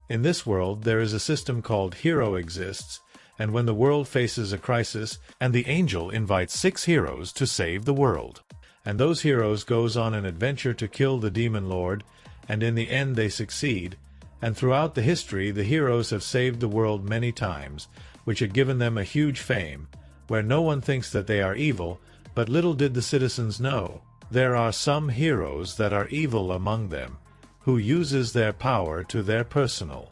In this world there is a system called hero exists, and when the world faces a crisis, and the angel invites 6 heroes to save the world. And those heroes goes on an adventure to kill the demon lord, and in the end they succeed, and throughout the history the heroes have saved the world many times, which had given them a huge fame, where no one thinks that they are evil, but little did the citizens know, there are some heroes that are evil among them, who uses their power to their personal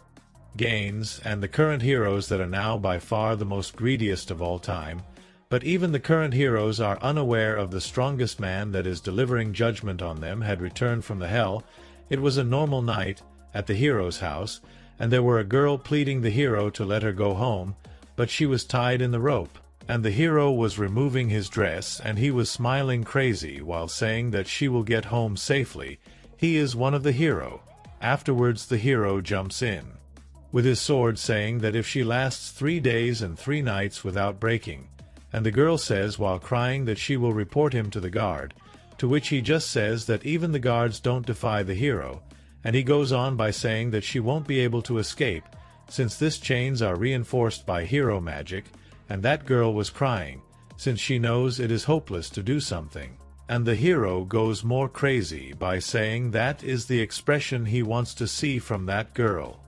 gains, and the current heroes that are now by far the most greediest of all time. But even the current heroes are unaware of the strongest man that is delivering judgment on them had returned from the hell. It was a normal night at the hero's house, and there were a girl pleading the hero to let her go home, but she was tied in the rope, and the hero was removing his dress, and he was smiling crazy while saying that she will get home safely. He is one of the hero. Afterwards the hero jumps in with his sword, saying that if she lasts 3 days and 3 nights without breaking, and the girl says while crying that she will report him to the guard, to which he just says that even the guards don't defy the hero, and he goes on by saying that she won't be able to escape, since this chains are reinforced by hero magic, and that girl was crying, since she knows it is hopeless to do something. And the hero goes more crazy by saying that is the expression he wants to see from that girl.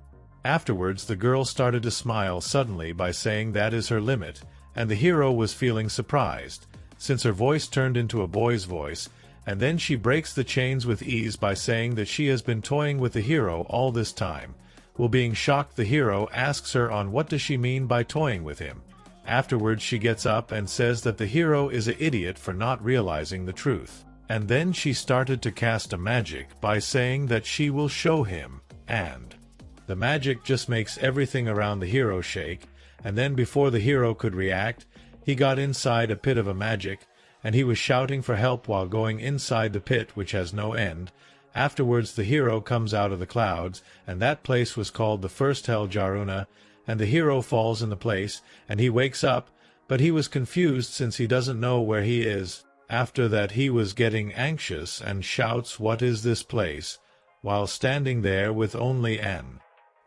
Afterwards the girl started to smile suddenly by saying that is her limit, and the hero was feeling surprised, since her voice turned into a boy's voice, and then she breaks the chains with ease by saying that she has been toying with the hero all this time. While being shocked, the hero asks her on what does she mean by toying with him. Afterwards she gets up and says that the hero is an idiot for not realizing the truth. And then she started to cast a magic by saying that she will show him, and the magic just makes everything around the hero shake, and then before the hero could react, he got inside a pit of a magic, and he was shouting for help while going inside the pit which has no end. Afterwards the hero comes out of the clouds, and that place was called the first hell Jaruna, and the hero falls in the place, and he wakes up, but he was confused since he doesn't know where he is. After that he was getting anxious and shouts, "What is this place?" while standing there with only an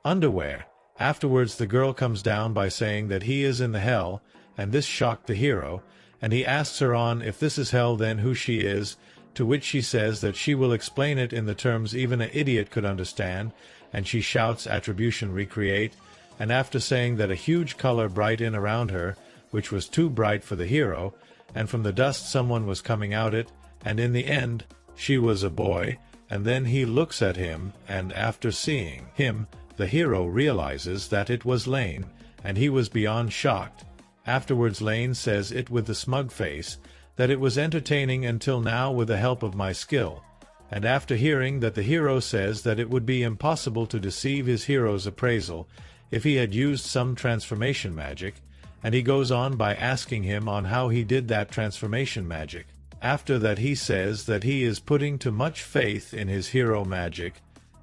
underwear. Afterwards the girl comes down by saying that he is in the hell, and this shocked the hero, and he asks her on if this is hell then who she is, to which she says that she will explain it in the terms even an idiot could understand, and she shouts attribution recreate, and after saying that a huge color bright in around her, which was too bright for the hero, and from the dust someone was coming out it, and in the end, she was a boy, and then he looks at him, and after seeing him, the hero realizes that it was Lane, and he was beyond shocked. Afterwards Lane says it with a smug face, that it was entertaining until now with the help of my skill, and after hearing that the hero says that it would be impossible to deceive his hero's appraisal if he had used some transformation magic, and he goes on by asking him on how he did that transformation magic. After that he says that he is putting too much faith in his hero magic,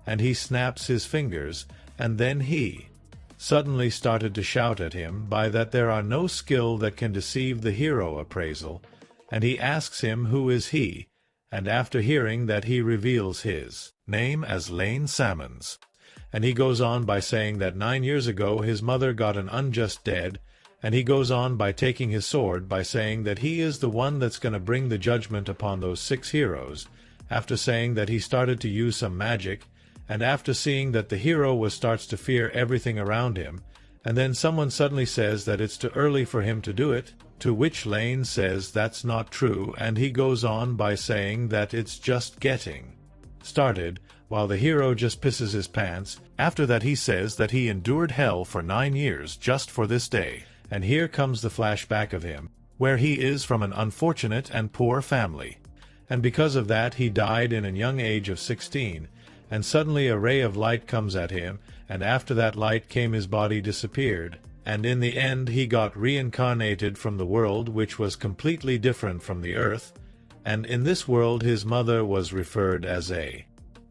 and he snaps his fingers, and then he suddenly started to shout at him by that there are no skill that can deceive the hero appraisal, and he asks him who is he, and after hearing that he reveals his name as Lane Salmons, and he goes on by saying that 9 years ago his mother got an unjust dead, and he goes on by taking his sword by saying that he is the one that's going to bring the judgment upon those 6 heroes, after saying that he started to use some magic, and after seeing that the hero starts to fear everything around him, and then someone suddenly says that it's too early for him to do it, to which Lane says that's not true, and he goes on by saying that it's just getting started, while the hero just pisses his pants. After that he says that he endured hell for 9 years just for this day, and here comes the flashback of him, where he is from an unfortunate and poor family, and because of that he died in a young age of 16, and suddenly a ray of light comes at him, and after that light came his body disappeared, and in the end he got reincarnated from the world which was completely different from the earth, and in this world his mother was referred as a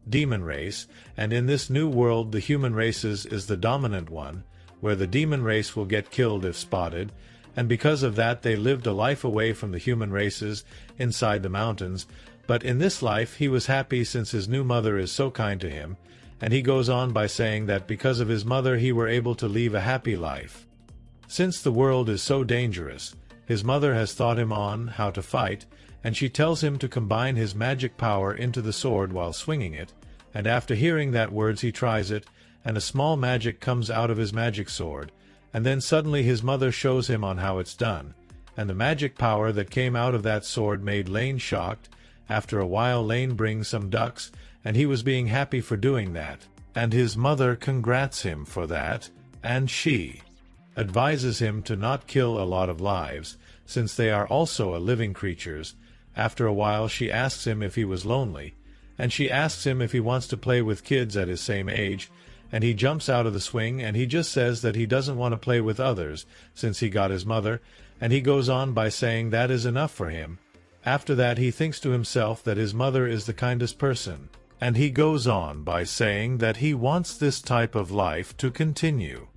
demon race, and in this new world the human races is the dominant one, where the demon race will get killed if spotted, and because of that they lived a life away from the human races inside the mountains. But in this life he was happy since his new mother is so kind to him, and he goes on by saying that because of his mother he were able to live a happy life. Since the world is so dangerous, his mother has taught him on how to fight, and she tells him to combine his magic power into the sword while swinging it, and after hearing that words he tries it, and a small magic comes out of his magic sword, and then suddenly his mother shows him on how it's done, and the magic power that came out of that sword made Lane shocked. After a while Lane brings some ducks, and he was being happy for doing that, and his mother congrats him for that, and she advises him to not kill a lot of lives, since they are also a living creatures. After a while she asks him if he was lonely, and she asks him if he wants to play with kids at his same age, and he jumps out of the swing and he just says that he doesn't want to play with others since he got his mother, and he goes on by saying that is enough for him. After that he thinks to himself that his mother is the kindest person, and he goes on by saying that he wants this type of life to continue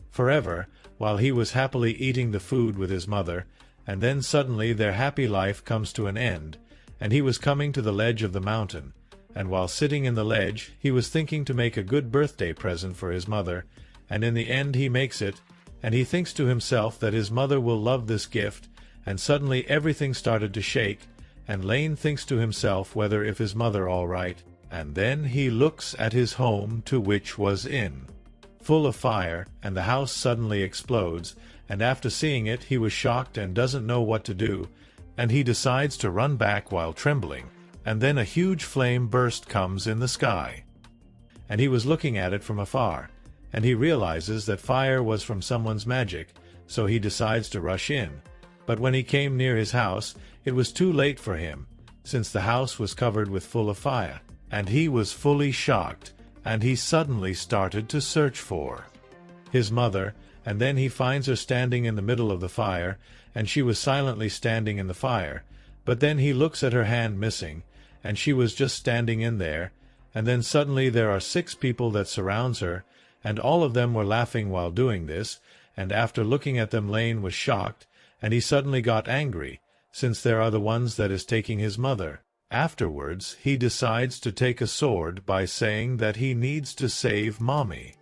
forever, while he was happily eating the food with his mother, and then suddenly their happy life comes to an end, and he was coming to the ledge of the mountain, and while sitting in the ledge he was thinking to make a good birthday present for his mother, and in the end he makes it, and he thinks to himself that his mother will love this gift, and suddenly everything started to shake, and Lane thinks to himself whether if his mother all right, and then he looks at his home to which was in full of fire, and the house suddenly explodes, and after seeing it he was shocked and doesn't know what to do, and he decides to run back while trembling, and then a huge flame burst comes in the sky, and he was looking at it from afar, and he realizes that fire was from someone's magic, so he decides to rush in. But when he came near his house, it was too late for him, since the house was covered with full of fire, and he was fully shocked, and he suddenly started to search for his mother, and then he finds her standing in the middle of the fire, and she was silently standing in the fire, but then he looks at her hand missing, and she was just standing in there, and then suddenly there are 6 people that surrounds her, and all of them were laughing while doing this, and after looking at them Lane was shocked, and he suddenly got angry, since there are the ones that is taking his mother. Afterwards he decides to take a sword by saying that he needs to save Mommy,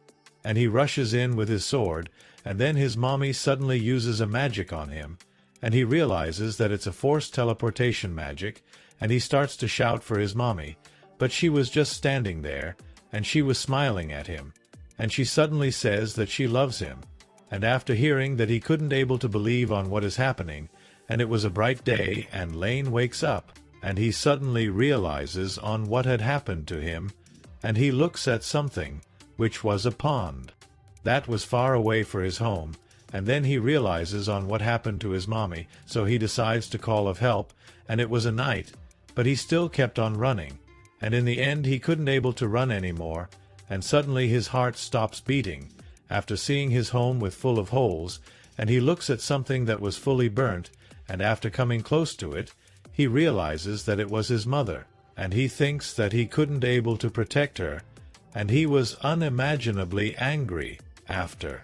and he rushes in with his sword, and then his mommy suddenly uses a magic on him, and he realizes that it's a forced teleportation magic, and he starts to shout for his mommy, but she was just standing there, and she was smiling at him, and she suddenly says that she loves him, and after hearing that he couldn't able to believe on what is happening, and it was a bright day, and Lane wakes up, and he suddenly realizes on what had happened to him, and he looks at something, which was a pond that was far away for his home, and then he realizes on what happened to his mommy, so he decides to call of help, and it was a night, but he still kept on running, and in the end he couldn't able to run anymore, and suddenly his heart stops beating, after seeing his home with full of holes, and he looks at something that was fully burnt, and after coming close to it, he realizes that it was his mother, and he thinks that he couldn't able to protect her, and he was unimaginably angry. After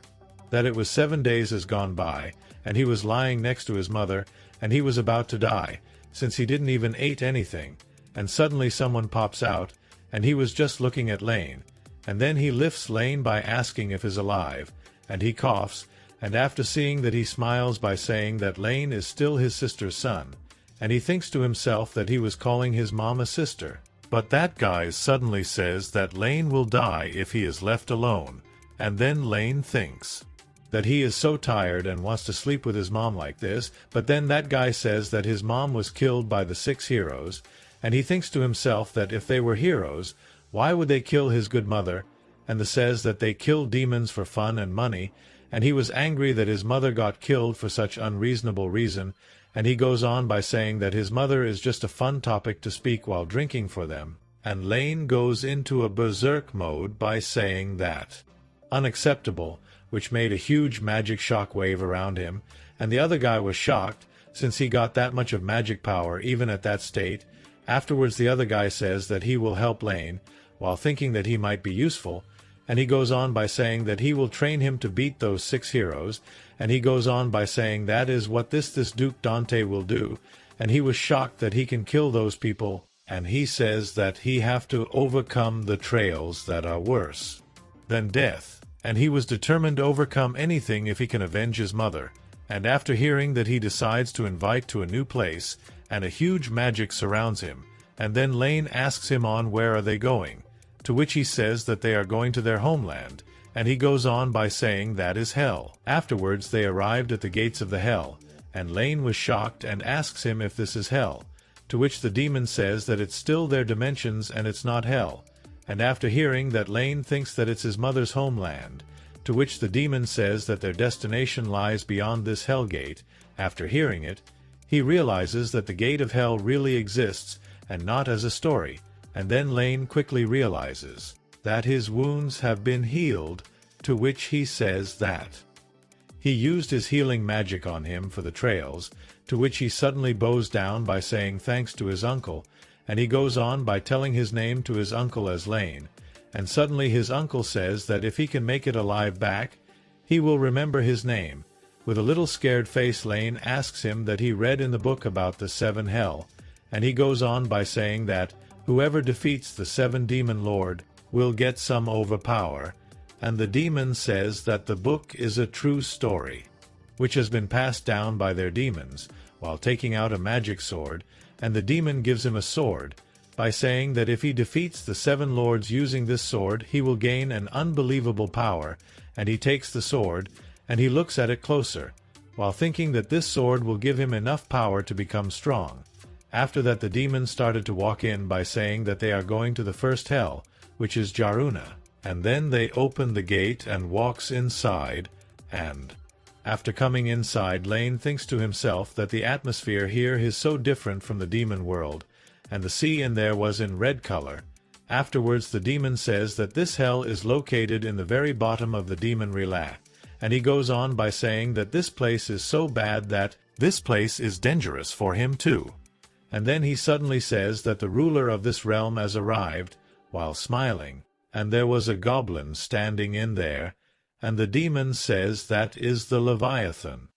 that it was 7 days has gone by, and he was lying next to his mother, and he was about to die, since he didn't even ate anything, and suddenly someone pops out, and he was just looking at Lane, and then he lifts Lane by asking if he's alive, and he coughs, and after seeing that he smiles by saying that Lane is still his sister's son, and he thinks to himself that he was calling his mom a sister. But that guy suddenly says that Lane will die if he is left alone, and then Lane thinks that he is so tired and wants to sleep with his mom like this, but then that guy says that his mom was killed by the 6 heroes, and he thinks to himself that if they were heroes, why would they kill his good mother, and says that they kill demons for fun and money, and he was angry that his mother got killed for such unreasonable reason, and he goes on by saying that his mother is just a fun topic to speak while drinking for them, and Lane goes into a berserk mode by saying that unacceptable, which made a huge magic shock wave around him, and the other guy was shocked, since he got that much of magic power even at that state. Afterwards the other guy says that he will help Lane, while thinking that he might be useful, and he goes on by saying that he will train him to beat those 6 heroes, and he goes on by saying that is what this Duke Dante will do, and he was shocked that he can kill those people, and he says that he have to overcome the trails that are worse than death, and he was determined to overcome anything if he can avenge his mother. And after hearing that, he decides to invite to a new place, and a huge magic surrounds him, and then Lane asks him on where are they going, to which he says that they are going to their homeland, and he goes on by saying that is hell. Afterwards they arrived at the gates of the hell, and Lane was shocked and asks him if this is hell, to which the demon says that it's still their dimensions and it's not hell. And after hearing that, Lane thinks that it's his mother's homeland, to which the demon says that their destination lies beyond this hell gate. After hearing it, he realizes that the gate of hell really exists, and not as a story, and then Lane quickly realizes that his wounds have been healed, to which he says that he used his healing magic on him for the trails, to which he suddenly bows down by saying thanks to his uncle, and he goes on by telling his name to his uncle as Lane, and suddenly his uncle says that if he can make it alive back, he will remember his name. With a little scared face, Lane asks him that he read in the book about the 7 hell, and he goes on by saying that whoever defeats the 7 demon lord will get some overpower, and the demon says that the book is a true story, which has been passed down by their demons, while taking out a magic sword, and the demon gives him a sword, by saying that if he defeats the 7 lords using this sword, he will gain an unbelievable power, and he takes the sword, and he looks at it closer, while thinking that this sword will give him enough power to become strong. After that, the demons started to walk in by saying that they are going to the first hell, which is Jaruna, and then they open the gate and walks inside, and after coming inside, Lane thinks to himself that the atmosphere here is so different from the demon world, and the sea in there was in red color. Afterwards the demon says that this hell is located in the very bottom of the demon relay, and he goes on by saying that this place is so bad that this place is dangerous for him too. And then he suddenly says that the ruler of this realm has arrived, while smiling, and there was a goblin standing in there, and the demon says that is the Leviathan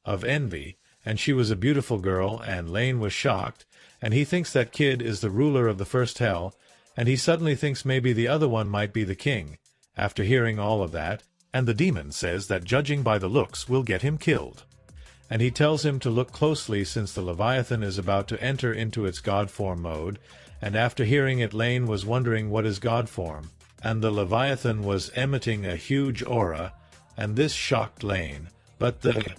of envy, and she was a beautiful girl, and Lane was shocked, and he thinks that kid is the ruler of the first hell, and he suddenly thinks maybe the other one might be the king, after hearing all of that, and the demon says that judging by the looks will get him killed. And he tells him to look closely since the Leviathan is about to enter into its god form mode, and after hearing it, Lane was wondering what is god form, and the Leviathan was emitting a huge aura, and this shocked Lane, but the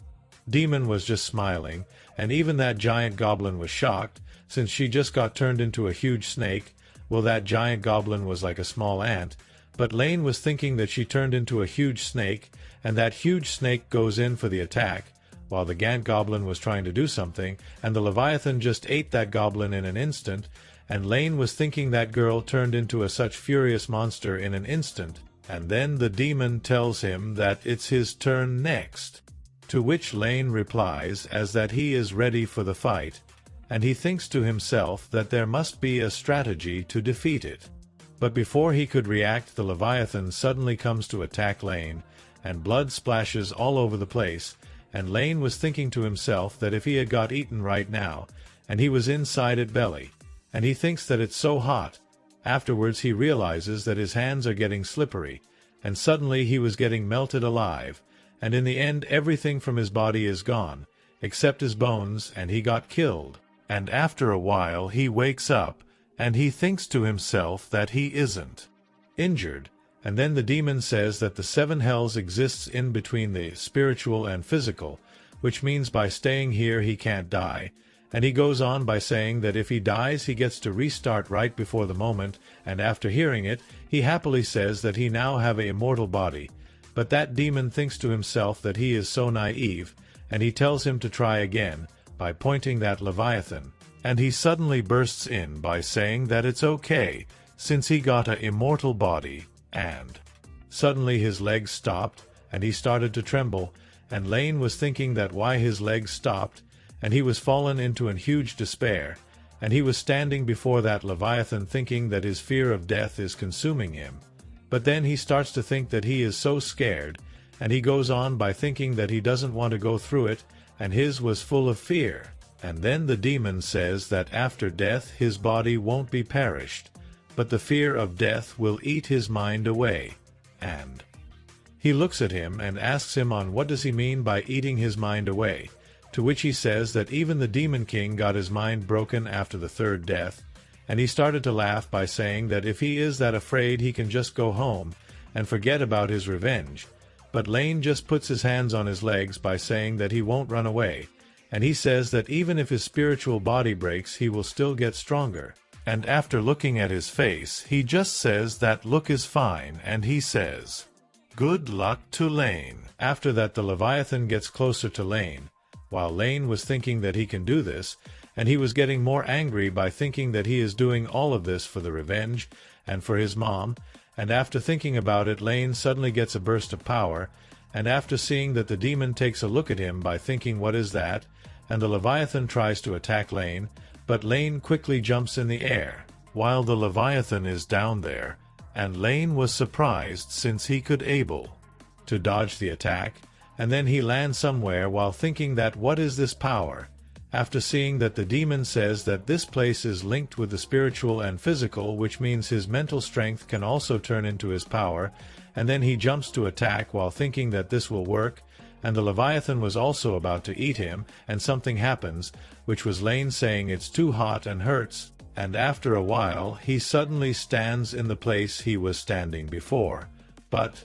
demon was just smiling, and even that giant goblin was shocked, since she just got turned into a huge snake. Well, that giant goblin was like a small ant, but Lane was thinking that she turned into a huge snake, and that huge snake goes in for the attack, while the Gant goblin was trying to do something, and the Leviathan just ate that goblin in an instant, and Lane was thinking that girl turned into a such furious monster in an instant, and then the demon tells him that it's his turn next, to which Lane replies as that he is ready for the fight, and he thinks to himself that there must be a strategy to defeat it. But before he could react, the Leviathan suddenly comes to attack Lane, and blood splashes all over the place, and Lane was thinking to himself that if he had got eaten right now, and he was inside it belly, and he thinks that it's so hot. Afterwards he realizes that his hands are getting slippery, and suddenly he was getting melted alive, and in the end everything from his body is gone, except his bones, and he got killed. And after a while he wakes up, and he thinks to himself that he isn't injured, and then the demon says that the 7 hells exists in between the spiritual and physical, which means by staying here he can't die, and he goes on by saying that if he dies he gets to restart right before the moment, and after hearing it, he happily says that he now have a immortal body. But that demon thinks to himself that he is so naive, and he tells him to try again, by pointing that Leviathan, and he suddenly bursts in by saying that it's okay, since he got a immortal body, and suddenly his legs stopped, and he started to tremble, and Lane was thinking that why his legs stopped, and he was fallen into a huge despair, and he was standing before that Leviathan thinking that his fear of death is consuming him. But then he starts to think that he is so scared, and he goes on by thinking that he doesn't want to go through it, and his was full of fear. And then the demon says that after death his body won't be perished, but the fear of death will eat his mind away. And he looks at him and asks him on what does he mean by eating his mind away, to which he says that even the demon king got his mind broken after the third death, and he started to laugh by saying that if he is that afraid he can just go home and forget about his revenge. But Lane just puts his hands on his legs by saying that he won't run away, and he says that even if his spiritual body breaks he will still get stronger. And after looking at his face he just says that look is fine, and he says, "Good luck to Lane." After that the Leviathan gets closer to Lane, while Lane was thinking that he can do this, and he was getting more angry by thinking that he is doing all of this for the revenge and for his mom. And after thinking about it, Lane suddenly gets a burst of power, and after seeing that the demon takes a look at him by thinking what is that, and the Leviathan tries to attack Lane, but Lane quickly jumps in the air, while the Leviathan is down there, and Lane was surprised since he could able to dodge the attack, and then he lands somewhere while thinking that what is this power, after seeing that the demon says that this place is linked with the spiritual and physical, which means his mental strength can also turn into his power, and then he jumps to attack while thinking that this will work, and the Leviathan was also about to eat him, and something happens, which was Lane saying it's too hot and hurts, and after a while he suddenly stands in the place he was standing before. But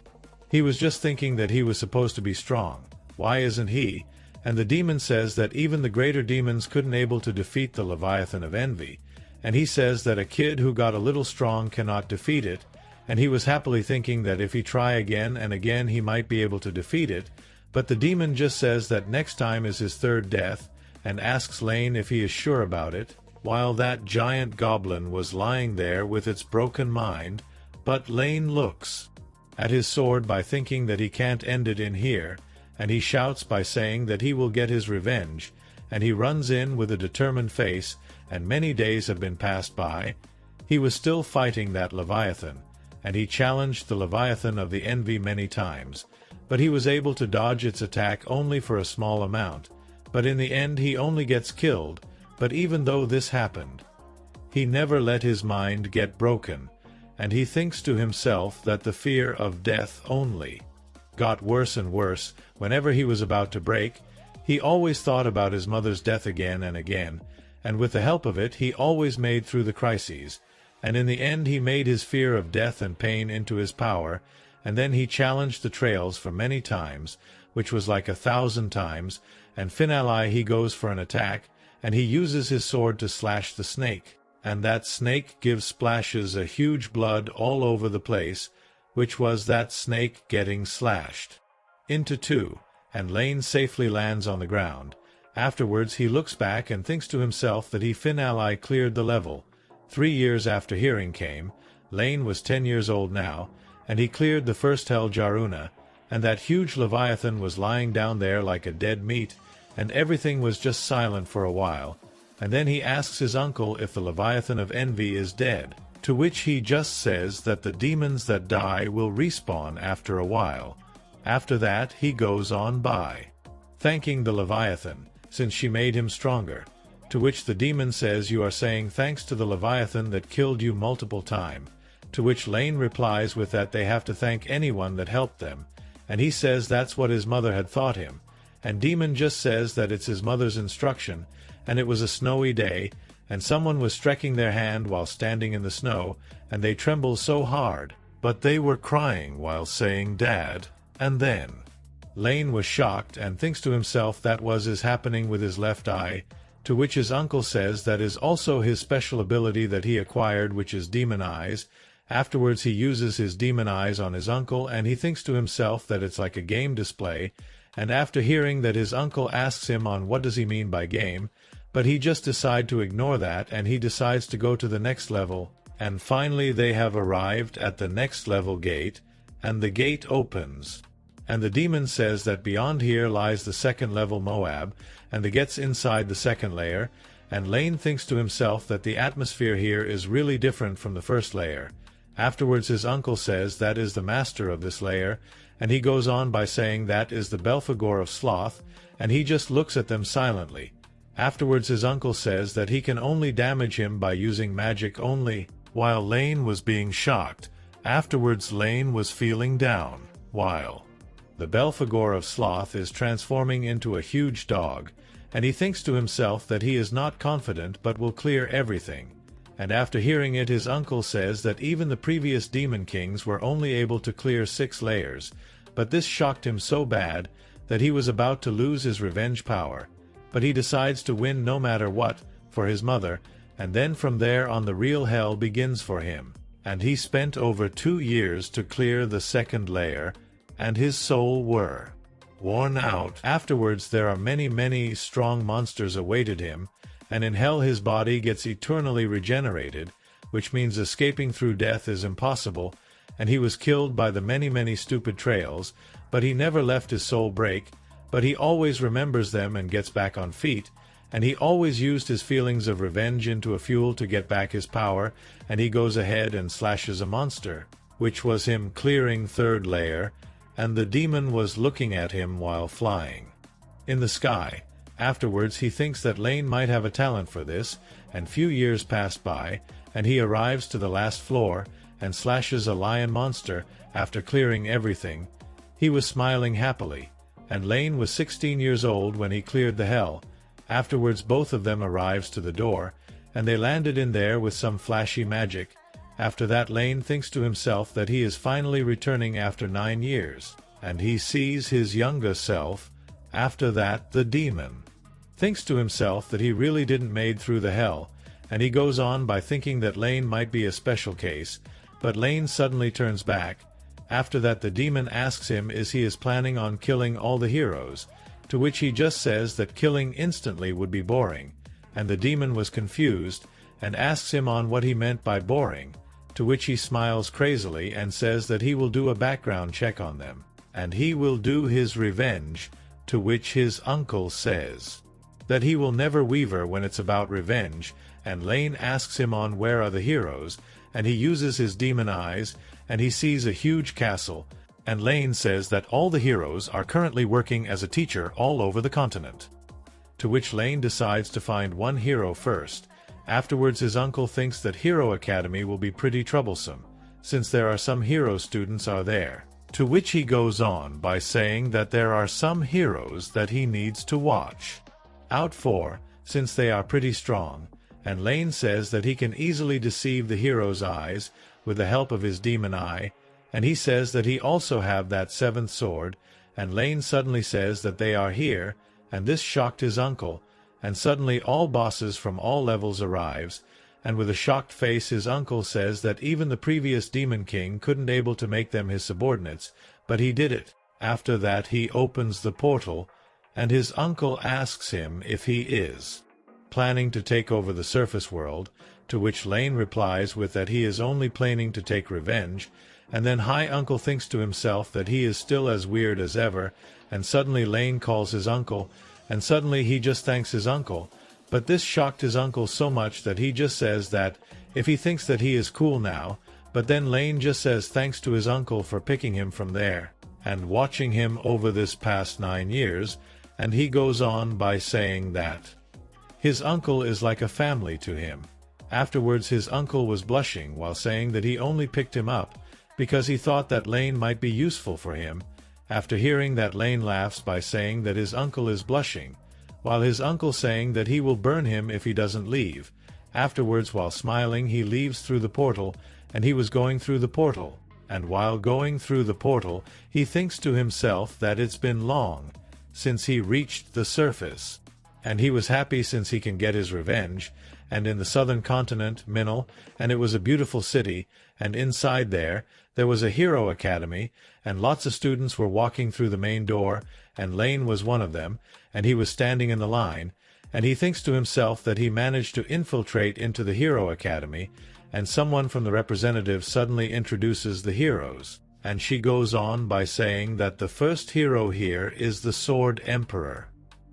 he was just thinking that he was supposed to be strong. Why isn't he? And the demon says that even the greater demons couldn't able to defeat the Leviathan of envy, and he says that a kid who got a little strong cannot defeat it, and he was happily thinking that if he try again and again he might be able to defeat it, but the demon just says that next time is his third death, and asks Lane if he is sure about it, while that giant goblin was lying there with its broken mind. But Lane looks at his sword by thinking that he can't end it in here, and he shouts by saying that he will get his revenge, and he runs in with a determined face, and many days have been passed by. He was still fighting that Leviathan, and he challenged the Leviathan of the envy many times, but he was able to dodge its attack only for a small amount, but in the end he only gets killed. But even though this happened, he never let his mind get broken, and he thinks to himself that the fear of death only got worse and worse. Whenever he was about to break, he always thought about his mother's death again and again, and with the help of it he always made through the crises, and in the end he made his fear of death and pain into his power, and then he challenged the trails for many times, which was like 1,000 times, and finally he goes for an attack, and he uses his sword to slash the snake, and that snake gives splashes a huge blood all over the place, which was that snake getting slashed into two, and Lane safely lands on the ground. Afterwards he looks back and thinks to himself that he finally cleared the level. 3 years after hearing came, Lane was 10 years old now, and he cleared the first Hell Jaruna, and that huge Leviathan was lying down there like a dead meat, and everything was just silent for a while, and then he asks his uncle if the Leviathan of envy is dead, to which he just says that the demons that die will respawn after a while. After that he goes on by thanking the Leviathan, since she made him stronger, to which the demon says you are saying thanks to the Leviathan that killed you multiple times, to which Lane replies with that they have to thank anyone that helped them, and he says that's what his mother had taught him, and demon just says that it's his mother's instruction, and it was a snowy day, and someone was stretching their hand while standing in the snow, and they trembled so hard, but they were crying while saying Dad, and then Lane was shocked and thinks to himself that was his happening with his left eye, to which his uncle says that is also his special ability that he acquired, which is demon eyes. Afterwards he uses his demon eyes on his uncle, and he thinks to himself that it's like a game display, and after hearing that his uncle asks him on what does he mean by game, but he just decides to ignore that, and he decides to go to the next level, and finally they have arrived at the next level gate, and the gate opens, and the demon says that beyond here lies the second level Moab, and they gets inside the second layer, and Lane thinks to himself that the atmosphere here is really different from the first layer. Afterwards his uncle says that is the master of this layer, and he goes on by saying that is the Belphegor of Sloth, and he just looks at them silently. Afterwards his uncle says that he can only damage him by using magic only, while Lane was being shocked. Afterwards Lane was feeling down, while the Belphegor of Sloth is transforming into a huge dog, and he thinks to himself that he is not confident but will clear everything. And after hearing it, his uncle says that even the previous demon kings were only able to clear 6 layers, but this shocked him so bad that he was about to lose his revenge power. But he decides to win no matter what, for his mother, and then from there on the real hell begins for him. And he spent over 2 years to clear the 2nd layer, and his soul were worn out. Afterwards there are many strong monsters awaited him, and in hell his body gets eternally regenerated, which means escaping through death is impossible, and he was killed by the many stupid trails, but he never left his soul break, but he always remembers them and gets back on feet, and he always used his feelings of revenge into a fuel to get back his power, and he goes ahead and slashes a monster, which was him clearing 3rd layer, and the demon was looking at him while flying in the sky. Afterwards he thinks that Lane might have a talent for this, and few years pass by, and he arrives to the last floor, and slashes a lion monster after clearing everything. He was smiling happily, and Lane was 16 years old when he cleared the hell. Afterwards both of them arrives to the door, and they landed in there with some flashy magic. After that Lane thinks to himself that he is finally returning after 9 years, and he sees his younger self. After that the demon thinks to himself that he really didn't made through the hell, and he goes on by thinking that Lane might be a special case, but Lane suddenly turns back. After that the demon asks him if he is planning on killing all the heroes, to which he just says that killing instantly would be boring, and the demon was confused, and asks him on what he meant by boring, to which he smiles crazily and says that he will do a background check on them, and he will do his revenge, to which his uncle says that he will never waver when it's about revenge, and Lane asks him on where are the heroes, and he uses his demon eyes, and he sees a huge castle, and Lane says that all the heroes are currently working as a teacher all over the continent. To which Lane decides to find one hero first. Afterwards his uncle thinks that Hero Academy will be pretty troublesome, since there are some hero students are there. To which he goes on by saying that there are some heroes that he needs to watch out for, since they are pretty strong, and Lane says that he can easily deceive the hero's eyes with the help of his demon eye, and he says that he also have that 7th sword, and Lane suddenly says that they are here, and this shocked his uncle, and suddenly all bosses from all levels arrives, and with a shocked face his uncle says that even the previous demon king couldn't able to make them his subordinates, but he did it. After that he opens the portal, and his uncle asks him if he is planning to take over the surface world, to which Lane replies with that he is only planning to take revenge, and then High Uncle thinks to himself that he is still as weird as ever, and suddenly Lane calls his uncle, and suddenly he just thanks his uncle, but this shocked his uncle so much that he just says that if he thinks that he is cool now, but then Lane just says thanks to his uncle for picking him from there, and watching him over this past 9 years, and he goes on by saying that his uncle is like a family to him. Afterwards his uncle was blushing while saying that he only picked him up because he thought that Lane might be useful for him. After hearing that, Lane laughs by saying that his uncle is blushing, while his uncle saying that he will burn him if he doesn't leave. Afterwards, while smiling, he leaves through the portal, and he was going through the portal, and while going through the portal he thinks to himself that it's been long since he reached the surface, and he was happy since he can get his revenge, and in the southern continent, Minel, and it was a beautiful city, and inside there was a Hero Academy, and lots of students were walking through the main door, and Lane was one of them, and he was standing in the line, and he thinks to himself that he managed to infiltrate into the Hero Academy, and someone from the representative suddenly introduces the heroes, and she goes on by saying that the first hero here is the Sword Emperor,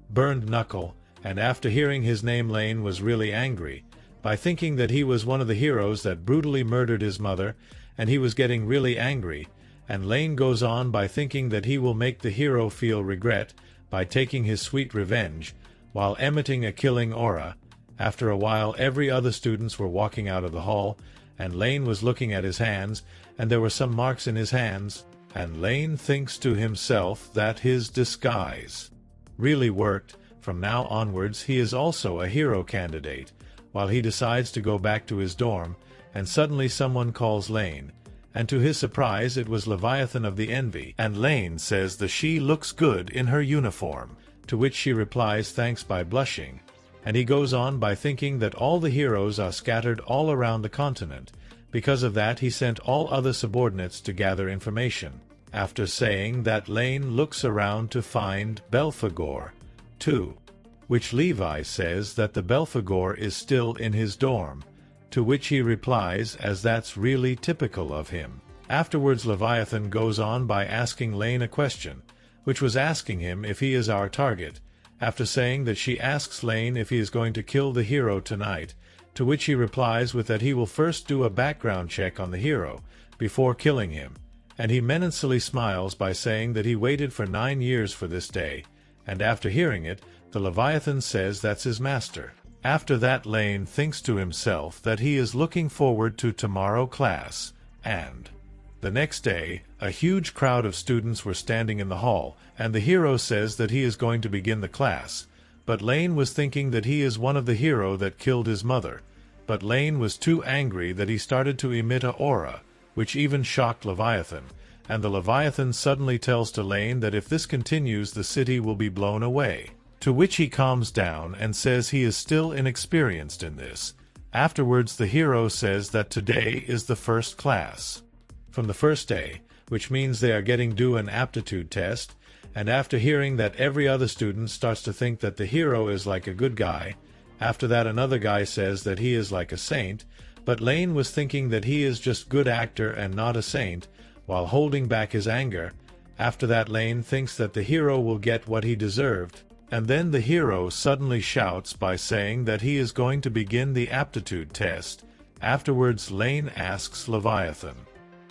Burned Knuckle, and after hearing his name Lane was really angry, by thinking that he was one of the heroes that brutally murdered his mother, and he was getting really angry, and Lane goes on by thinking that he will make the hero feel regret by taking his sweet revenge, while emitting a killing aura. After a while every other students were walking out of the hall, and Lane was looking at his hands, and there were some marks in his hands, and Lane thinks to himself that his disguise really worked. From now onwards he is also a hero candidate, while he decides to go back to his dorm, and suddenly someone calls Lane, and to his surprise it was Leviathan of the Envy, and Lane says that she looks good in her uniform, to which she replies thanks by blushing, and he goes on by thinking that all the heroes are scattered all around the continent. Because of that he sent all other subordinates to gather information, after saying that Lane looks around to find Belphegor, too, which Levi says that the Belphegor is still in his dorm, to which he replies as that's really typical of him. Afterwards Leviathan goes on by asking Lane a question, which was asking him if he is our target, after saying that she asks Lane if he is going to kill the hero tonight, to which he replies with that he will first do a background check on the hero before killing him, and he menacingly smiles by saying that he waited for 9 years for this day, and after hearing it, the Leviathan says that's his master. After that Lane thinks to himself that he is looking forward to tomorrow class, and the next day, a huge crowd of students were standing in the hall, and the hero says that he is going to begin the class. But Lane was thinking that he is one of the hero that killed his mother. But Lane was too angry that he started to emit a aura, which even shocked Leviathan, and the Leviathan suddenly tells to Lane that if this continues the city will be blown away, to which he calms down and says he is still inexperienced in this. Afterwards the hero says that today is the first class from the first day, which means they are getting due an aptitude test, and after hearing that every other student starts to think that the hero is like a good guy. After that another guy says that he is like a saint, but Lane was thinking that he is just good actor and not a saint, while holding back his anger. After that Lane thinks that the hero will get what he deserved, and then the hero suddenly shouts by saying that he is going to begin the aptitude test. Afterwards Lane asks Leviathan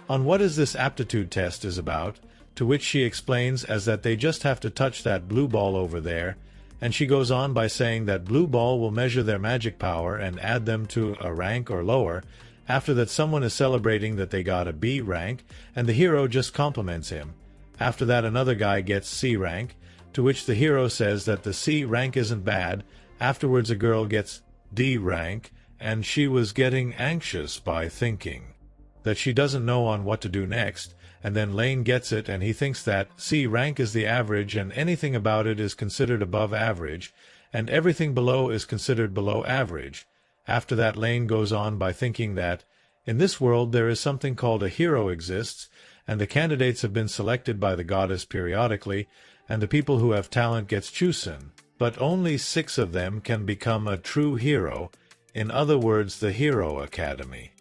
on what is this aptitude test is about, to which she explains as that they just have to touch that blue ball over there, and she goes on by saying that blue ball will measure their magic power and add them to a rank or lower. After that someone is celebrating that they got a B rank, and the hero just compliments him. After that another guy gets C rank, to which the hero says that the C rank isn't bad. Afterwards a girl gets D rank, and she was getting anxious by thinking that she doesn't know on what to do next, and then Lane gets it and he thinks that C rank is the average and anything about it is considered above average, and everything below is considered below average. After that Lane goes on by thinking that in this world there is something called a hero exists, and the candidates have been selected by the goddess periodically, and the people who have talent gets chosen, but only 6 of them can become a true hero. In other words, the Hero Academy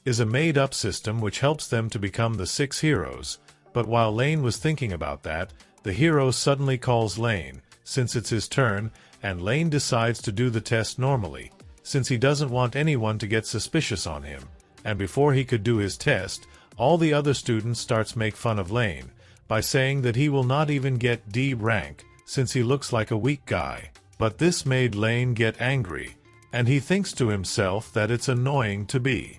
is a made-up system which helps them to become the 6 heroes. But while Lane was thinking about that, the hero suddenly calls Lane, since it's his turn, and Lane decides to do the test normally, since he doesn't want anyone to get suspicious on him. And before he could do his test, all the other students starts make fun of Lane, by saying that he will not even get D rank, since he looks like a weak guy. But this made Lane get angry, and he thinks to himself that it's annoying to be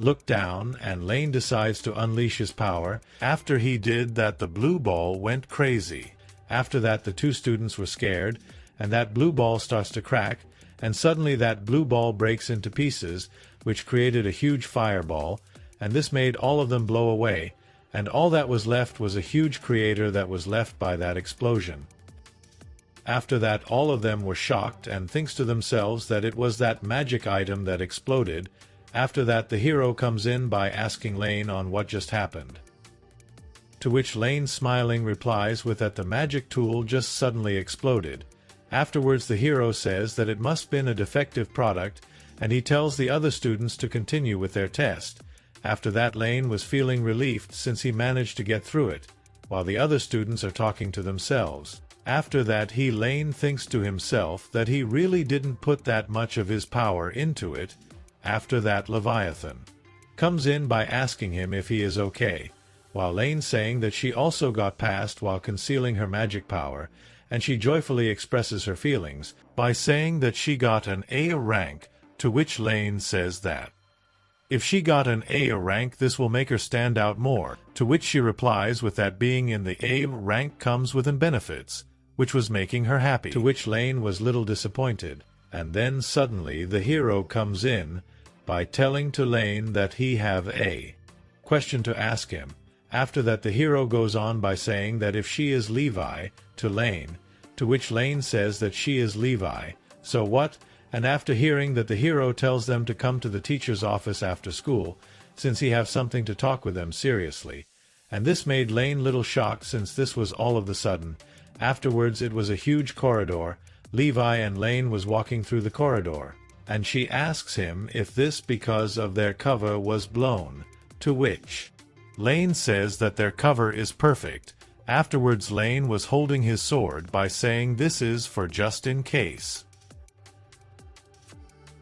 looked down, and Lane decides to unleash his power. After he did that the blue ball went crazy. After that the 2 students were scared, and that blue ball starts to crack, and suddenly that blue ball breaks into pieces, which created a huge fireball, and this made all of them blow away, and all that was left was a huge crater that was left by that explosion. After that all of them were shocked and thinks to themselves that it was that magic item that exploded. After that the hero comes in by asking Lane on what just happened, to which Lane smiling replies with that the magic tool just suddenly exploded. Afterwards the hero says that it must been a defective product, and he tells the other students to continue with their test. After that Lane was feeling relieved since he managed to get through it, while the other students are talking to themselves. After that Lane thinks to himself that he really didn't put that much of his power into it. After that Leviathan comes in by asking him if he is okay, while Lane saying that she also got past while concealing her magic power, and she joyfully expresses her feelings by saying that she got an A rank, to which Lane says that if she got an A rank this will make her stand out more, to which she replies with that being in the A rank comes with benefits, which was making her happy, to which Lane was little disappointed. And then suddenly the hero comes in by telling to Lane that he have a question to ask him. After that the hero goes on by saying that if she is Levi, to Lane, to which Lane says that she is Levi, so what? And after hearing that the hero tells them to come to the teacher's office after school, since he have something to talk with them seriously. And this made Lane little shocked since this was all of the sudden. Afterwards it was a huge corridor, Levi and Lane was walking through the corridor, and she asks him if this because of their cover was blown, to which Lane says that their cover is perfect. Afterwards Lane was holding his sword by saying this is for just in case.